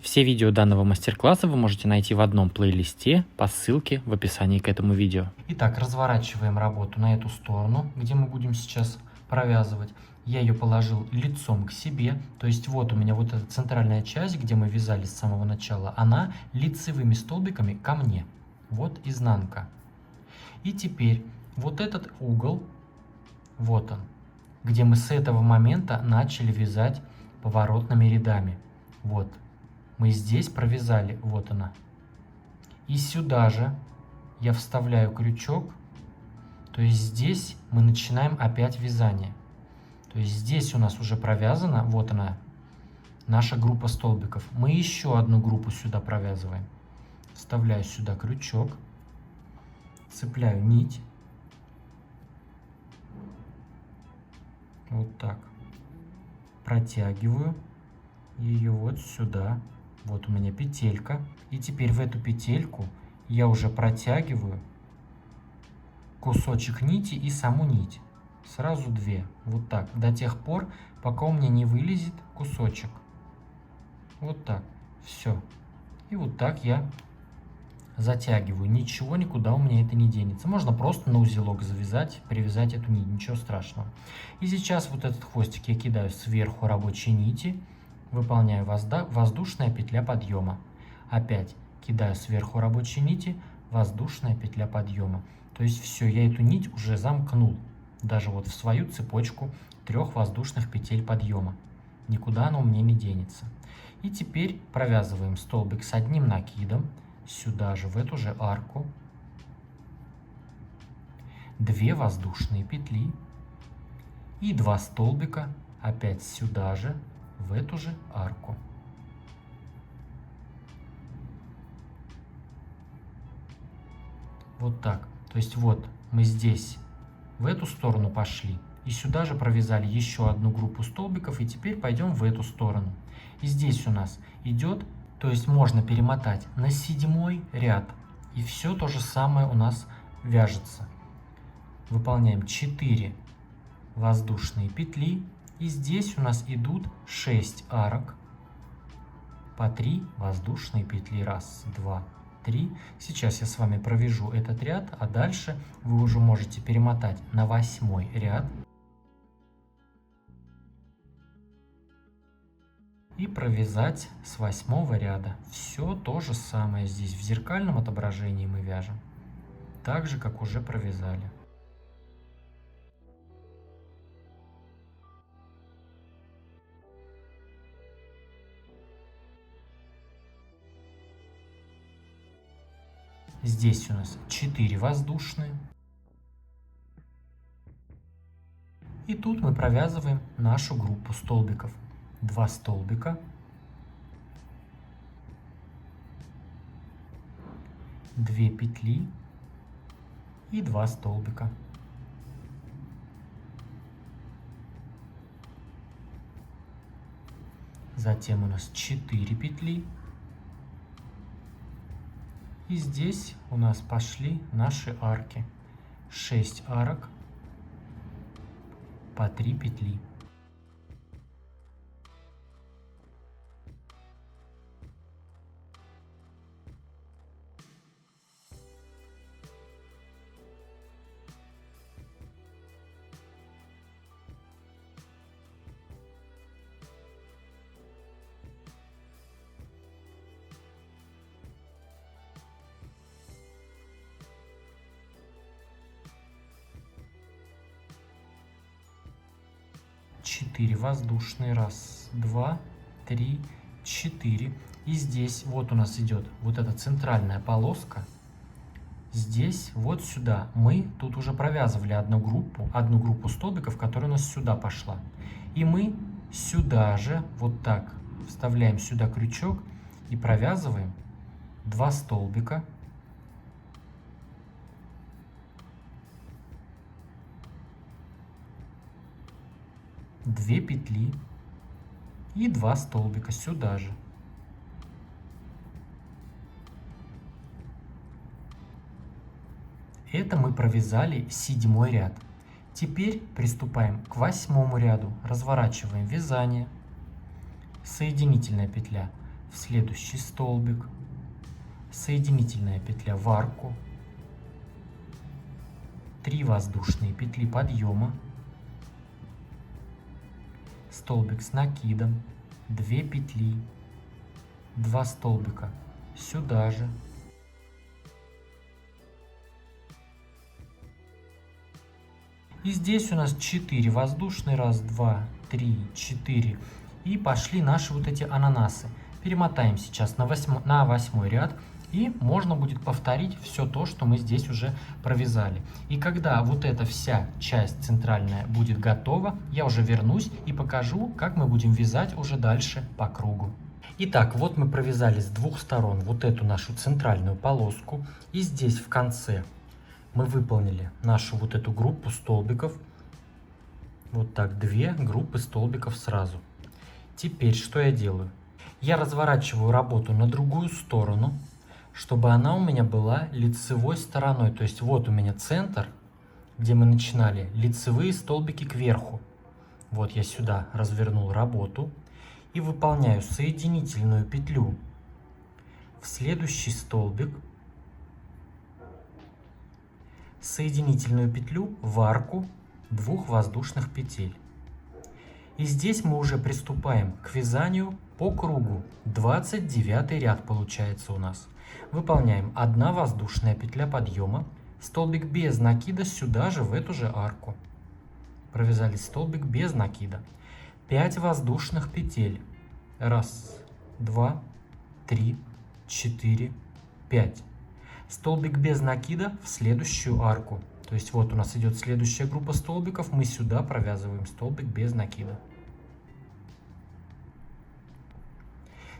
Все видео данного мастер-класса вы можете найти в одном плейлисте по ссылке в описании к этому видео. Итак, разворачиваем работу на эту сторону, где мы будем сейчас провязывать. Я ее положил лицом к себе, то есть вот у меня вот эта центральная часть, где мы вязали с самого начала, она лицевыми столбиками ко мне. Вот изнанка. И теперь вот этот угол, вот он, где мы с этого момента начали вязать поворотными рядами. Вот. Мы здесь провязали, вот она. И сюда же я вставляю крючок, то есть здесь мы начинаем опять вязание. То есть здесь у нас уже провязана, вот она, наша группа столбиков. Мы еще одну группу сюда провязываем. Вставляю сюда крючок, цепляю нить. Вот так. Протягиваю ее вот сюда. Вот у меня петелька. И теперь в эту петельку я уже протягиваю кусочек нити и саму нить. Сразу две. Вот так. До тех пор, пока у меня не вылезет кусочек. Вот так. Все. И вот так я затягиваю. Ничего никуда у меня это не денется. Можно просто на узелок завязать, привязать эту нить. Ничего страшного. И сейчас вот этот хвостик я кидаю сверху рабочей нити. Выполняю воздушная петля подъема. Опять кидаю сверху рабочей нити, воздушная петля подъема. То есть все, я эту нить уже замкнул. Даже вот в свою цепочку 3 воздушных петель подъема. Никуда она у меня не денется. И теперь провязываем столбик с одним накидом. Сюда же, в эту же арку. 2 воздушные петли. И 2 столбика опять сюда же, в эту же арку. Вот так. То есть вот мы здесь в эту сторону пошли. И сюда же провязали еще одну группу столбиков. И теперь пойдем в эту сторону. И здесь у нас идет, то есть можно перемотать на 7-й ряд. И все то же самое у нас вяжется. Выполняем 4 воздушные петли. И здесь у нас идут 6 арок по 3 воздушные петли. 1, 2, 3. Сейчас я с вами провяжу этот ряд, а дальше вы уже можете перемотать на 8-й ряд и провязать с 8-го ряда. Все то же самое здесь в зеркальном отображении мы вяжем, так же как уже провязали. Здесь у нас 4 воздушные. И тут мы провязываем нашу группу столбиков. 2 столбика. 2 петли и 2 столбика. Затем у нас 4 петли. И здесь у нас пошли наши арки. 6 арок по 3 петли. Четыре воздушные. 1, 2, 3, 4. И здесь вот у нас идет вот эта центральная полоска. Здесь вот сюда мы тут уже провязывали одну группу столбиков, которая у нас сюда пошла. И мы сюда же вот так вставляем сюда крючок и провязываем 2 столбика. 2 петли и 2 столбика сюда же. Это мы провязали 7-й ряд. Теперь приступаем к 8-му ряду. Разворачиваем вязание. Соединительная петля. в следующий столбик, соединительная петля в арку, 3 воздушные петли подъема, столбик с накидом, 2 петли, 2 столбика сюда же, и здесь у нас 4 воздушные, 1, 2, 3, 4, и пошли наши вот эти ананасы. Перемотаем сейчас на 8 ряд, и можно будет повторить все то, что мы здесь уже провязали. И когда вот эта вся часть центральная будет готова, я уже вернусь и покажу, как мы будем вязать уже дальше по кругу. Итак, вот мы провязали с двух сторон вот эту нашу центральную полоску, и здесь в конце мы выполнили нашу вот эту группу столбиков. Вот так, 2 группы столбиков сразу. Теперь что я делаю? Я разворачиваю работу на другую сторону, чтобы она у меня была лицевой стороной. То есть вот у меня центр, где мы начинали, лицевые столбики кверху. Вот я сюда развернул работу и выполняю соединительную петлю в следующий столбик, соединительную петлю в арку 2 воздушных петель. И здесь мы уже приступаем к вязанию по кругу. 29 ряд получается у нас. Выполняем 1 воздушная петля подъема, столбик без накида сюда же, в эту же арку. Провязали столбик без накида. 5 воздушных петель. 1, 2, 3, 4, 5. Столбик без накида в следующую арку. То есть вот у нас идет следующая группа столбиков, мы сюда провязываем столбик без накида.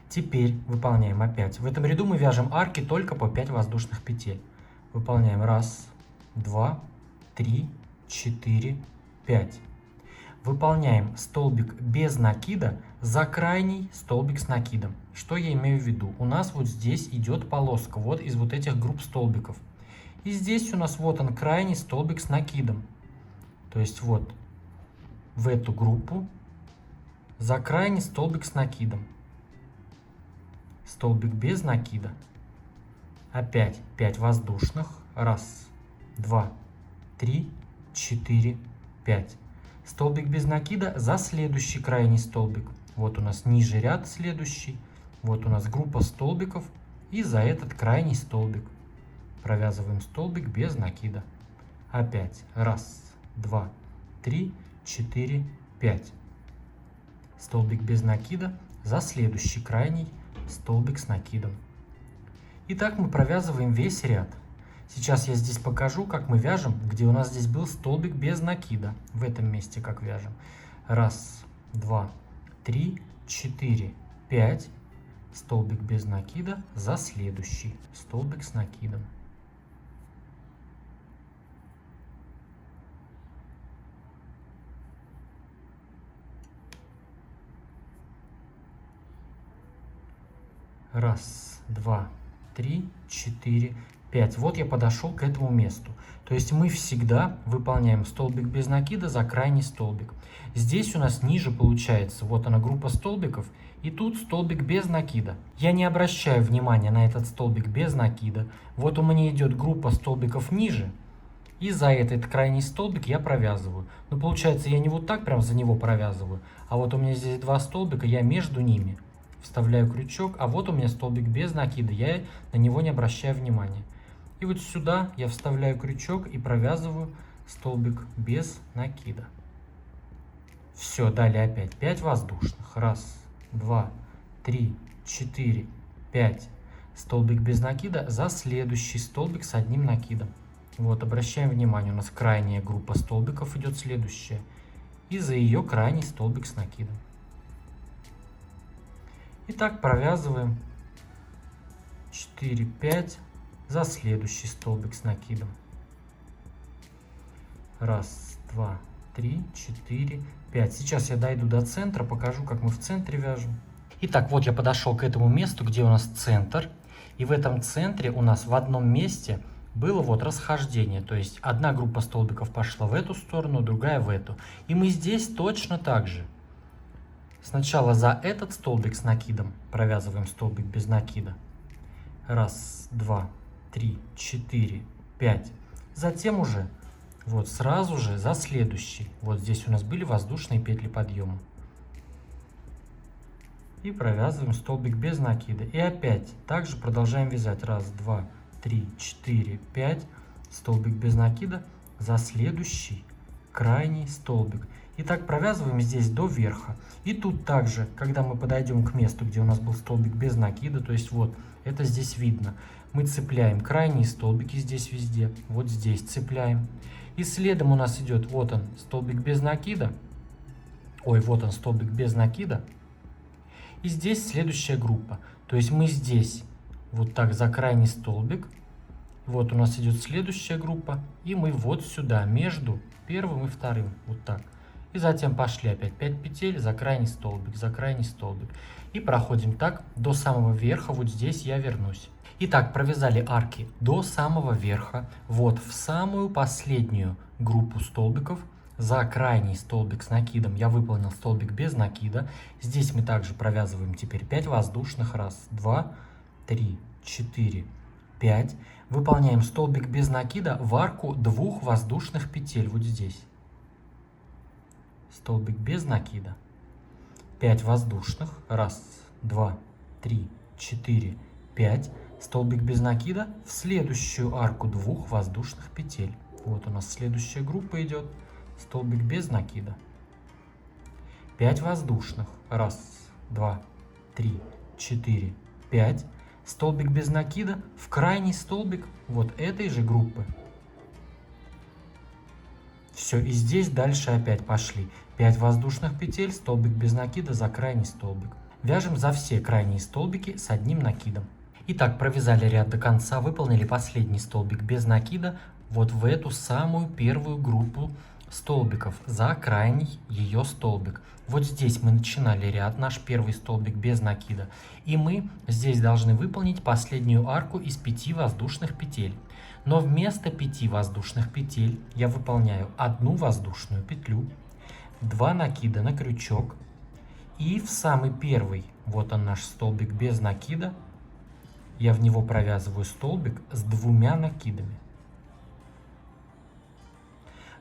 Теперь выполняем опять. В этом ряду мы вяжем арки только по 5 воздушных петель. Выполняем 1, 2, 3, 4, 5. Выполняем столбик без накида за крайний столбик с накидом. Что я имею в виду? У нас вот здесь идет полоска вот из вот этих групп столбиков. И здесь у нас вот он крайний столбик с накидом. То есть вот в эту группу за крайний столбик с накидом. Столбик без накида. Опять 5 воздушных. 1, 2, 3, 4, 5. Столбик без накида за следующий крайний столбик. Вот у нас ниже ряд следующий. Вот у нас группа столбиков. И за этот крайний столбик провязываем столбик без накида. Опять 1, 2, 3, 4, 5. Столбик без накида за следующий крайний столбик с накидом. И так мы провязываем весь ряд. Сейчас я здесь покажу, как мы вяжем, где у нас здесь был столбик без накида. В этом месте как вяжем. 1, 2, 3, 4, 5. Столбик без накида за следующий столбик с накидом. Раз, 2, 3, 4, 5. Вот я подошел к этому месту. То есть мы всегда выполняем столбик без накида за крайний столбик. Здесь у нас ниже получается, вот она группа столбиков, и тут столбик без накида. Я не обращаю внимания на этот столбик без накида. Вот у меня идет группа столбиков ниже, и за этот крайний столбик я провязываю. Но получается, я не вот так прям за него провязываю, а вот у меня здесь 2 столбика, я между ними вставляю крючок, а вот у меня столбик без накида, я на него не обращаю внимания. И вот сюда я вставляю крючок и провязываю столбик без накида. Все, далее опять 5 воздушных. 1, 2, 3, 4, 5. Столбик без накида за следующий столбик с одним накидом. Вот, обращаем внимание, у нас крайняя группа столбиков идет следующая. И за ее крайний столбик с накидом. И так провязываем 4, 5 за следующий столбик с накидом. 1, 2, 3, 4, 5. Сейчас я дойду до центра, покажу, как мы в центре вяжем. Итак, вот я подошел к этому месту, где у нас центр. И в этом центре у нас в одном месте было вот расхождение. То есть одна группа столбиков пошла в эту сторону, другая в эту. И мы здесь точно так же Сначала за этот столбик с накидом провязываем столбик без накида. 1, 2, 3, 4, 5. Затем уже вот сразу же за следующий. Вот здесь у нас были воздушные петли подъема. И провязываем столбик без накида. И опять также продолжаем вязать. 1, 2, 3, 4, 5. Столбик без накида за следующий крайний столбик. И так провязываем здесь до верха. И тут также, когда мы подойдем к месту, где у нас был столбик без накида, то есть вот это здесь видно, мы цепляем крайние столбики здесь везде, вот здесь цепляем. И следом у нас идет, вот он, столбик без накида. Ой, вот он, столбик без накида. И здесь следующая группа. То есть мы здесь вот так за крайний столбик. Вот у нас идет следующая группа. И мы вот сюда, между первым и вторым. Вот так. И затем пошли опять 5 петель за крайний столбик, за крайний столбик. И проходим так до самого верха. Вот здесь я вернусь. Итак, провязали арки до самого верха. Вот в самую последнюю группу столбиков. За крайний столбик с накидом я выполнил столбик без накида. Здесь мы также провязываем теперь 5 воздушных. 1, 2, 3, 4, 5. Выполняем столбик без накида в арку 2 воздушных петель. Вот здесь. Столбик без накида. 5 воздушных. 1, 2, 3, 4, 5. Столбик без накида в следующую арку 2 воздушных петель. Вот у нас следующая группа идет. Столбик без накида. 5 воздушных. 1, 2, 3, 4, 5. Столбик без накида в крайний столбик вот этой же группы. Все, и здесь дальше опять пошли. 5 воздушных петель, столбик без накида за крайний столбик. Вяжем за все крайние столбики с одним накидом. Итак, провязали ряд до конца, выполнили последний столбик без накида вот в эту самую первую группу столбиков за крайний ее столбик. Вот здесь мы начинали ряд, наш первый столбик без накида. И мы здесь должны выполнить последнюю арку из 5 воздушных петель. Но вместо 5 воздушных петель я выполняю 1 воздушную петлю, 2 накида на крючок. И в самый первый, вот он наш столбик без накида, я в него провязываю столбик с 2 накидами.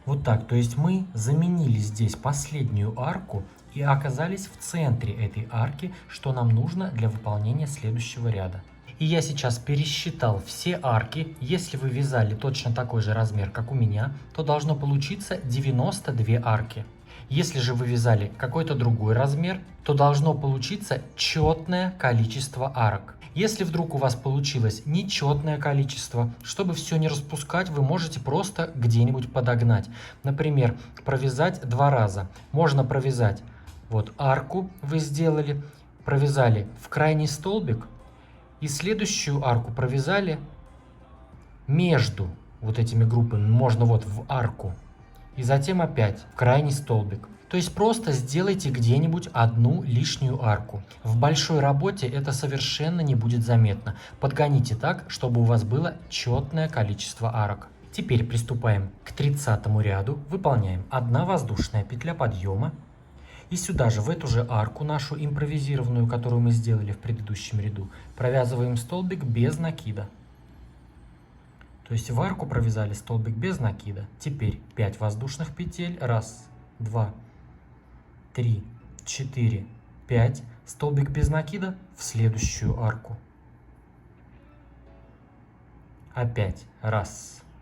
Вот так, то есть мы заменили здесь последнюю арку и оказались в центре этой арки, что нам нужно для выполнения следующего ряда. И я сейчас пересчитал все арки. Если вы вязали точно такой же размер, как у меня, то должно получиться 92 арки. Если же вы вязали какой-то другой размер, то должно получиться четное количество арок. Если вдруг у вас получилось нечетное количество, чтобы все не распускать, вы можете просто где-нибудь подогнать. Например, провязать 2 раза. Можно провязать вот арку вы сделали, провязали в крайний столбик и следующую арку провязали между вот этими группами. Можно вот в арку и затем опять в крайний столбик. То есть просто сделайте где-нибудь одну лишнюю арку. В большой работе это совершенно не будет заметно. Подгоните так, чтобы у вас было четное количество арок. Теперь приступаем к 30 ряду. Выполняем 1 воздушная петля подъема. И сюда же, в эту же арку нашу импровизированную, которую мы сделали в предыдущем ряду, провязываем столбик без накида. То есть в арку провязали столбик без накида. Теперь 5 воздушных петель. 1, 2, 3, 4, 5. Столбик без накида в следующую арку. Опять 1,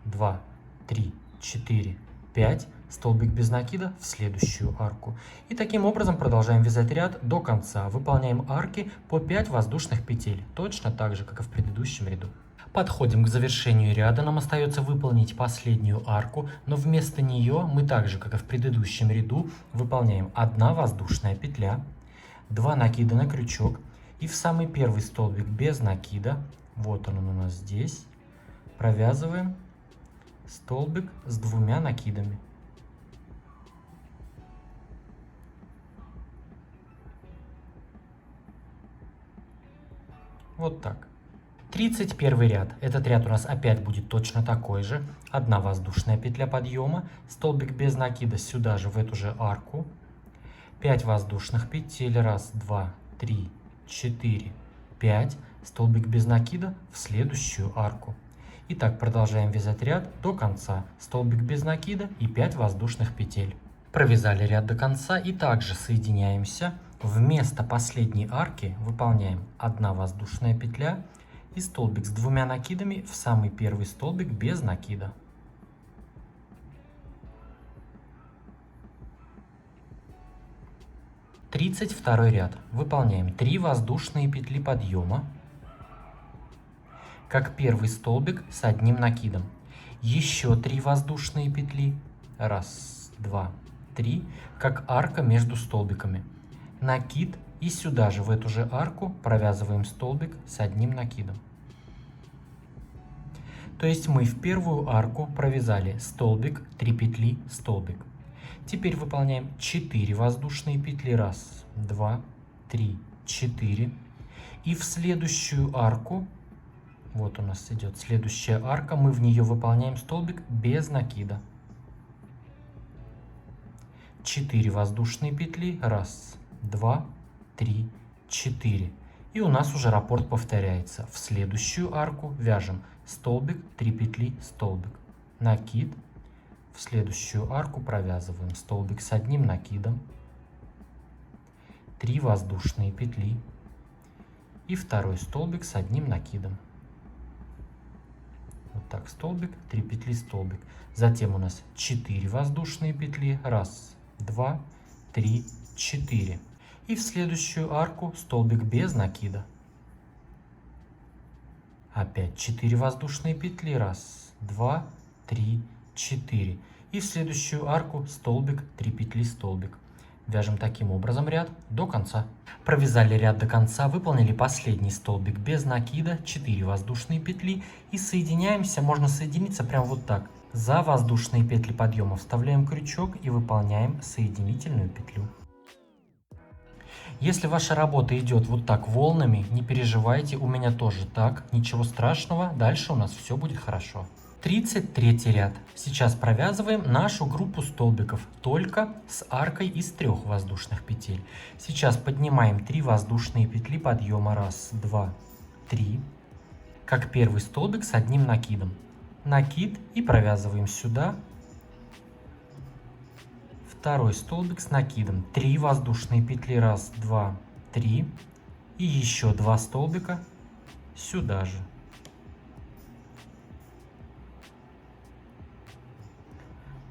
2, 3, 4, 5. Столбик без накида в следующую арку. И таким образом продолжаем вязать ряд до конца. Выполняем арки по 5 воздушных петель. Точно так же, как и в предыдущем ряду. Подходим к завершению ряда, нам остается выполнить последнюю арку, но вместо нее мы так же, как и в предыдущем ряду, выполняем 1 воздушная петля, 2 накида на крючок и в самый первый столбик без накида, вот он у нас здесь, провязываем столбик с 2 накидами. Вот так. 31 ряд. Этот ряд у нас опять будет точно такой же. 1 воздушная петля подъема, столбик без накида сюда же, в эту же арку. 5 воздушных петель, 1, 2, 3, 4, 5, столбик без накида в следующую арку. И так продолжаем вязать ряд до конца, столбик без накида и 5 воздушных петель. Провязали ряд до конца и также соединяемся. Вместо последней арки выполняем 1 воздушная петля и столбик с 2 накидами в самый первый столбик без накида. Тридцать второй ряд. Выполняем 3 воздушные петли подъема, как первый столбик с 1 накидом. Еще 3 воздушные петли, 1, 2, 3, как арка между столбиками. Накид и сюда же в эту же арку провязываем столбик с 1 накидом. То есть мы в первую арку провязали столбик, 3 петли, столбик. Теперь выполняем 4 воздушные петли, 1, 2, 3, 4. И в следующую арку, вот у нас идет следующая арка, мы в нее выполняем столбик без накида. 4 воздушные петли, 1, 2, 3, 4. И у нас уже раппорт повторяется. В следующую арку вяжем столбик, 3 петли, столбик, накид. В следующую арку провязываем столбик с 1 накидом, 3 воздушные петли и второй столбик с 1 накидом. Вот так, столбик, 3 петли, столбик. Затем у нас 4 воздушные петли, 1, 2, 3, 4. И в следующую арку столбик без накида. Опять 4 воздушные петли, 1, 2, 3, 4. И в следующую арку столбик, 3 петли, столбик. Вяжем таким образом ряд до конца. Провязали ряд до конца, выполнили последний столбик без накида, 4 воздушные петли и соединяемся, можно соединиться прям вот так. За воздушные петли подъема вставляем крючок и выполняем соединительную петлю. Если ваша работа идет вот так волнами, не переживайте, у меня тоже так, ничего страшного, дальше у нас все будет хорошо. 33 ряд. Сейчас провязываем нашу группу столбиков, только с аркой из 3 воздушных петель. Сейчас поднимаем 3 воздушные петли подъема, 1, 2, 3, как первый столбик с 1 накидом. Накид и провязываем сюда. Второй столбик с накидом, 3 воздушные петли, 1, 2, 3 и еще 2 столбика сюда же.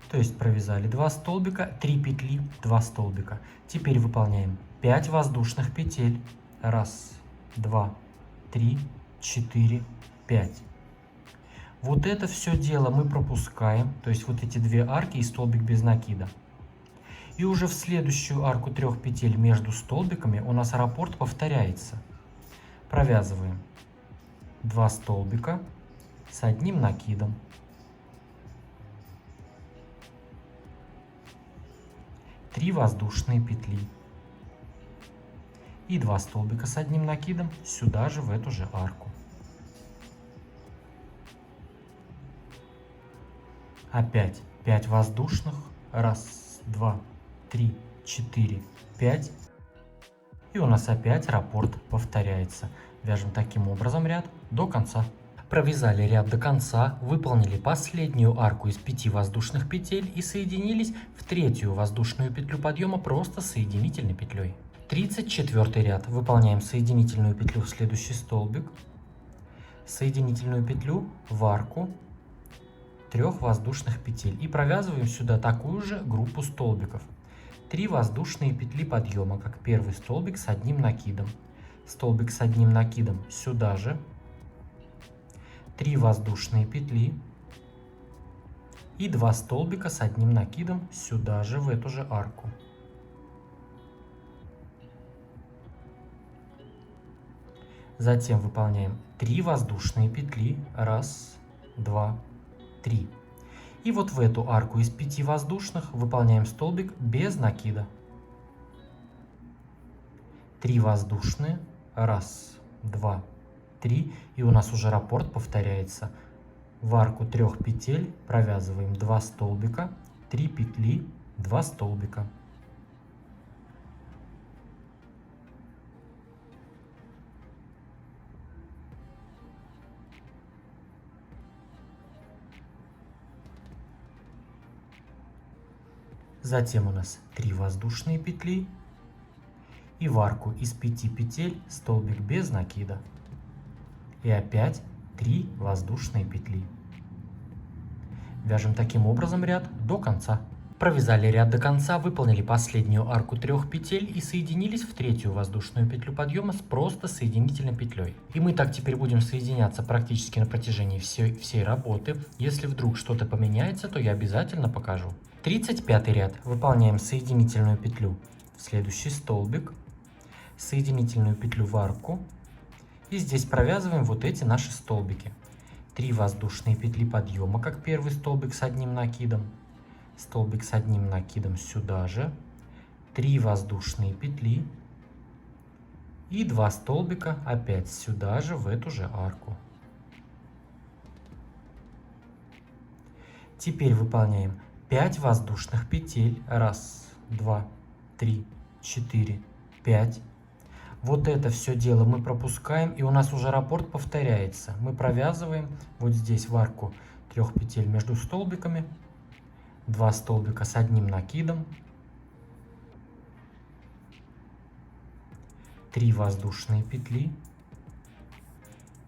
То есть провязали 2 столбика, 3 петли, 2 столбика. Теперь выполняем 5 воздушных петель, 1, 2, 3, 4, 5. Вот это все дело мы пропускаем, то есть вот эти 2 арки и столбик без накида. И уже в следующую арку 3 петель между столбиками у нас раппорт повторяется. Провязываем 2 столбика с 1 накидом. 3 воздушные петли. И 2 столбика с 1 накидом сюда же в эту же арку. Опять 5 воздушных. 1, 2, 3, 4, 5. И у нас опять раппорт повторяется. Вяжем таким образом ряд до конца. Провязали ряд до конца, выполнили последнюю арку из 5 воздушных петель и соединились в 3-ю воздушную петлю подъема просто соединительной петлей. 34 ряд. Выполняем соединительную петлю в следующий столбик, соединительную петлю в арку 3 воздушных петель и провязываем сюда такую же группу столбиков. 3 воздушные петли подъема, как первый столбик с 1 накидом. Столбик с 1 накидом сюда же. 3 воздушные петли и 2 столбика с 1 накидом сюда же в эту же арку. Затем выполняем 3 воздушные петли, 1, 2, 3. И вот в эту арку из 5 воздушных выполняем столбик без накида. 3 воздушные, 1, 2, 3, и у нас уже раппорт повторяется. В арку 3 петель провязываем 2 столбика, 3 петли, 2 столбика. Затем у нас 3 воздушные петли. И в арку из 5 петель столбик без накида. И опять 3 воздушные петли. Вяжем таким образом ряд до конца. Провязали ряд до конца, выполнили последнюю арку 3 петель и соединились в третью воздушную петлю подъема с просто соединительной петлей. И мы так теперь будем соединяться практически на протяжении всей работы. Если вдруг что-то поменяется, то я обязательно покажу. 35 ряд. Выполняем соединительную петлю в следующий столбик, соединительную петлю в арку. И здесь провязываем вот эти наши столбики. 3 воздушные петли подъема, как первый столбик с одним накидом. Столбик с одним накидом сюда же, 3 воздушные петли и 2 столбика опять сюда же, в эту же арку. Теперь выполняем 5 воздушных петель. 1, 2, 3, 4, 5. Вот это все дело мы пропускаем, и у нас уже раппорт повторяется. Мы провязываем вот здесь в арку 3 петель между столбиками. 2 столбика с одним накидом, 3 воздушные петли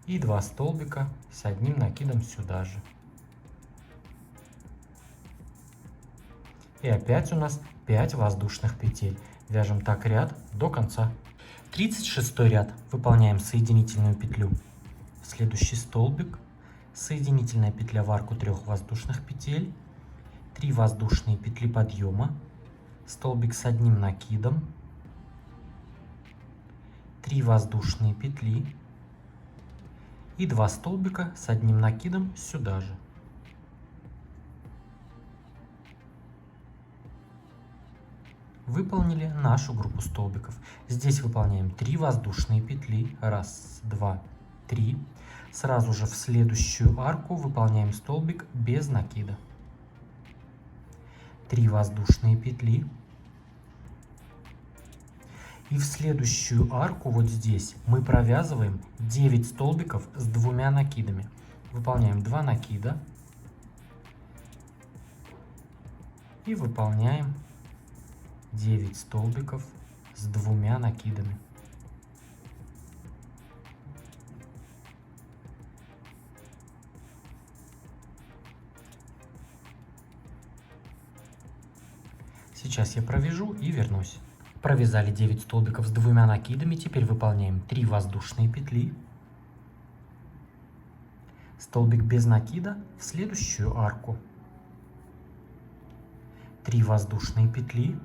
и 2 столбика с одним накидом сюда же. И опять у нас 5 воздушных петель. Вяжем так ряд до конца. 36 ряд. Выполняем соединительную петлю в следующий столбик, соединительная петля в арку 3 воздушных петель, 3 воздушные петли подъема, столбик с одним накидом, 3 воздушные петли и 2 столбика с одним накидом сюда же. Выполнили нашу группу столбиков. Здесь выполняем 3 воздушные петли. 1, 2, 3. Сразу же в следующую арку выполняем столбик без накида. 3 воздушные петли. И в следующую арку вот здесь мы провязываем 9 столбиков с 2 накидами. Выполняем 2 накида. И выполняем 9 столбиков с 2 накидами. Сейчас я провяжу и вернусь. Провязали 9 столбиков с 2 накидами. Теперь выполняем 3 воздушные петли. Столбик без накида в следующую арку. 3 воздушные петли.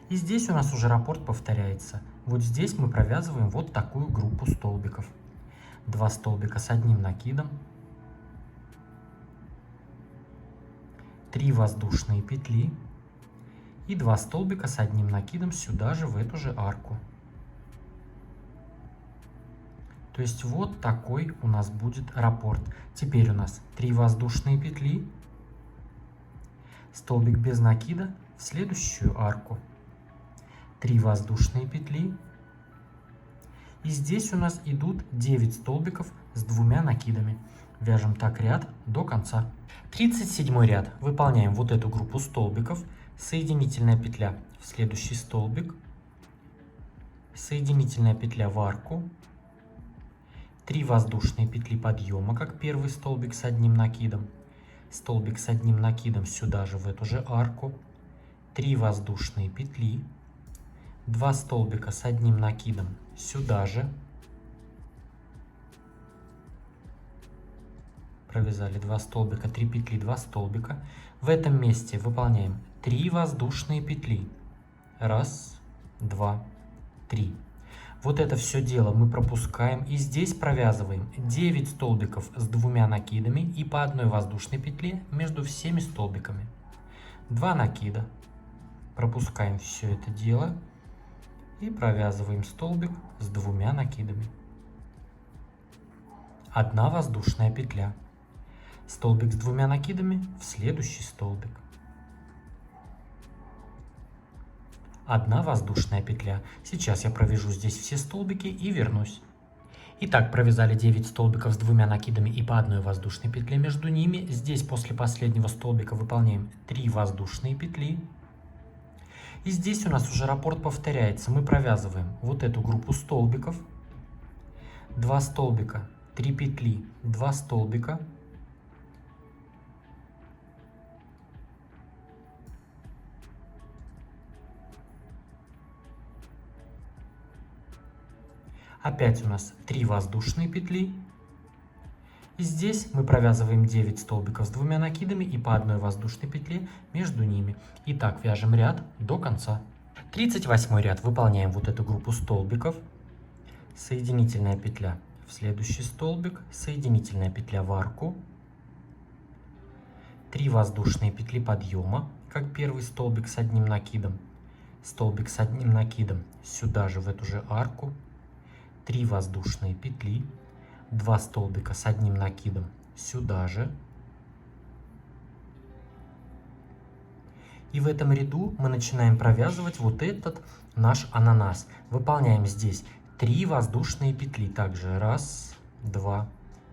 И здесь у нас уже раппорт повторяется. Вот здесь мы провязываем вот такую группу столбиков. 2 столбика с одним накидом. 3 воздушные петли и 2 столбика с одним накидом сюда же, в эту же арку. То есть вот такой у нас будет раппорт. Теперь у нас 3 воздушные петли, столбик без накида в следующую арку, 3 воздушные петли. И здесь у нас идут 9 столбиков с 2 накидами. Вяжем так ряд до конца. 37 ряд. Выполняем вот эту группу столбиков. Соединительная петля в следующий столбик. Соединительная петля в арку. 3 воздушные петли подъема, как первый столбик с одним накидом. Столбик с одним накидом сюда же, в эту же арку. 3 воздушные петли. 2 столбика с одним накидом сюда же. Провязали 2 столбика, 3 петли, 2 столбика. В этом месте выполняем 3 воздушные петли. 1, 2, 3. Вот это все дело мы пропускаем. И здесь провязываем 9 столбиков с 2 накидами и по одной воздушной петле между всеми столбиками. 2 накида. Пропускаем все это дело. И провязываем столбик с 2 накидами. 1 воздушная петля. Столбик с 2 накидами в следующий столбик. 1 воздушная петля. Сейчас я провяжу здесь все столбики и вернусь. Итак, провязали 9 столбиков с двумя накидами и по одной воздушной петле между ними. Здесь после последнего столбика выполняем 3 воздушные петли. И здесь у нас уже раппорт повторяется. Мы провязываем вот эту группу столбиков. 2 столбика, 3 петли, 2 столбика. Опять у нас 3 воздушные петли. И здесь мы провязываем 9 столбиков с двумя накидами и по одной воздушной петле между ними. И так вяжем ряд до конца. 38 ряд выполняем вот эту группу столбиков. Соединительная петля в следующий столбик, соединительная петля в арку. 3 воздушные петли подъема, как первый столбик с одним накидом. Столбик с одним накидом сюда же в эту же арку. 3 воздушные петли. 2 столбика с одним накидом сюда же. И в этом ряду мы начинаем провязывать вот этот наш ананас. Выполняем здесь 3 воздушные петли. Также 1, 2,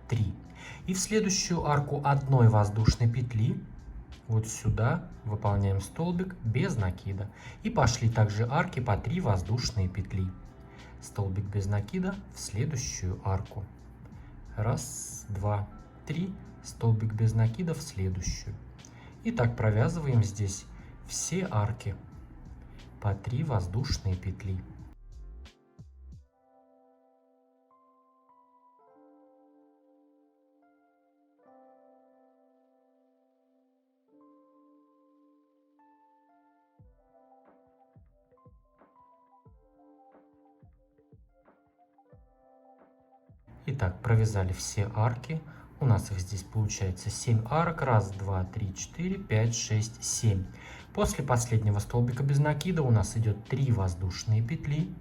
3. И в следующую арку одной воздушной петли вот сюда выполняем столбик без накида. И пошли также арки по 3 воздушные петли. Столбик без накида в следующую арку. 1, 2, 3, столбик без накида в следующую. И так провязываем здесь все арки по 3 воздушные петли. Итак, провязали все арки. У нас их здесь получается 7 арок. 1, 2, 3, 4, 5, 6, 7. После последнего столбика без накида у нас идет 3 воздушные петли.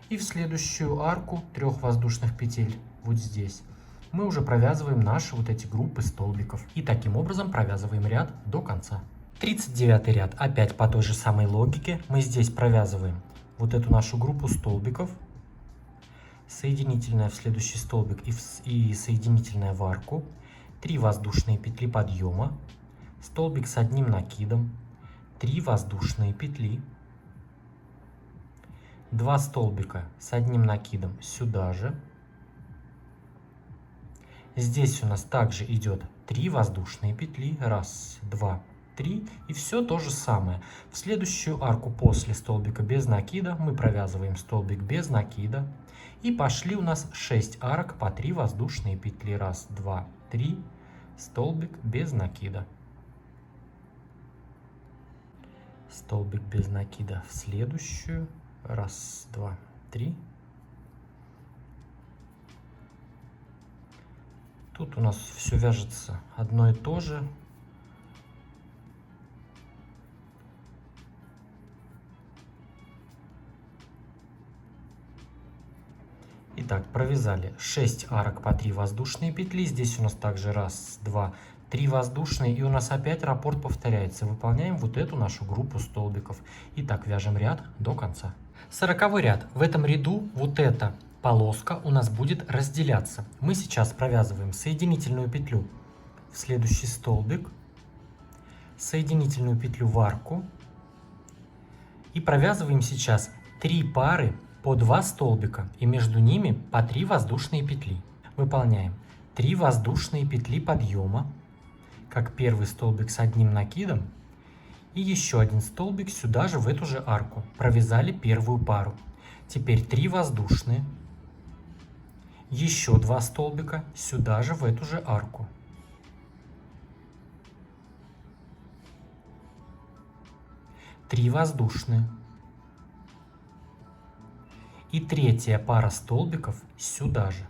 И в следующую арку 3 воздушных петель вот здесь мы уже провязываем наши вот эти группы столбиков. И таким образом провязываем ряд до конца. 39 ряд. Опять по той же самой логике. Мы здесь провязываем вот эту нашу группу столбиков. Соединительная в следующий столбик и соединительная в арку. 3 воздушные петли подъема. Столбик с одним накидом. 3 воздушные петли. 2 столбика с одним накидом сюда же. Здесь у нас также идет 3 воздушные петли. 1, 2, 3. И все то же самое. В следующую арку после столбика без накида мы провязываем столбик без накида. И пошли у нас 6 арок по 3 воздушные петли. 1, 2, 3. Столбик без накида. Столбик без накида в следующую. 1, 2, 3. Тут у нас все вяжется одно и то же. Итак, провязали 6 арок по 3 воздушные петли. Здесь у нас также 1, 2, 3 воздушные. И у нас опять раппорт повторяется. Выполняем вот эту нашу группу столбиков. Итак, вяжем ряд до конца. 40 ряд. В этом ряду вот эта полоска у нас будет разделяться. Мы сейчас провязываем соединительную петлю в следующий столбик, соединительную петлю в арку. И провязываем сейчас 3 пары по 2 столбика и между ними по 3 воздушные петли. Выполняем 3 воздушные петли подъема, как первый столбик с одним накидом, и еще один столбик сюда же в эту же арку. Провязали первую пару. Теперь 3 воздушные, еще 2 столбика сюда же в эту же арку. Три воздушные. И третья пара столбиков сюда же.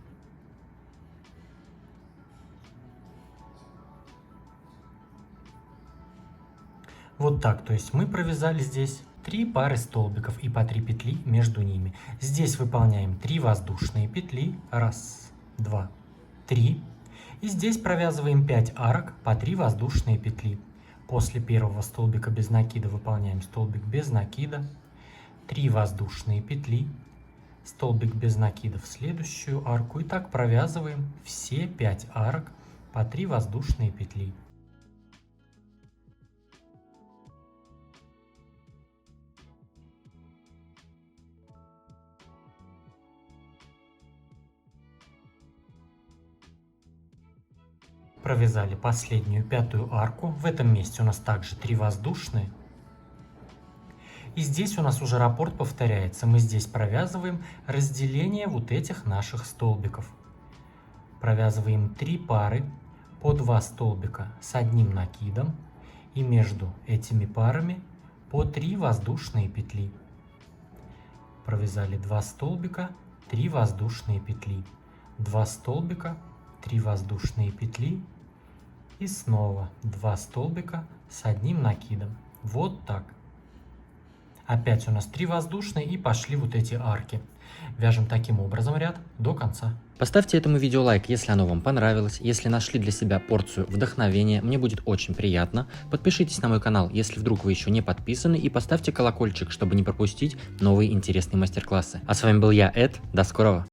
Вот так, то есть мы провязали здесь 3 пары столбиков и по 3 петли между ними. Здесь выполняем 3 воздушные петли. 1, 2, 3. И здесь провязываем 5 арок по 3 воздушные петли. После первого столбика без накида выполняем столбик без накида. 3 воздушные петли. столбик без накида в следующую арку. И так провязываем все 5 арок по 3 воздушные петли. Провязали последнюю 5-ю арку. В этом месте у нас также 3 воздушные. И здесь у нас уже раппорт повторяется. Мы здесь провязываем разделение вот этих наших столбиков. Провязываем 3 пары по 2 столбика с одним накидом. И между этими парами по 3 воздушные петли. Провязали 2 столбика, 3 воздушные петли. 2 столбика, 3 воздушные петли. И снова 2 столбика с одним накидом. Вот так. Опять у нас 3 воздушные и пошли вот эти арки. Вяжем таким образом ряд до конца. Поставьте этому видео лайк, если оно вам понравилось. Если нашли для себя порцию вдохновения, мне будет очень приятно. Подпишитесь на мой канал, если вдруг вы еще не подписаны. И поставьте колокольчик, чтобы не пропустить новые интересные мастер-классы. А с вами был я, Эд. До скорого!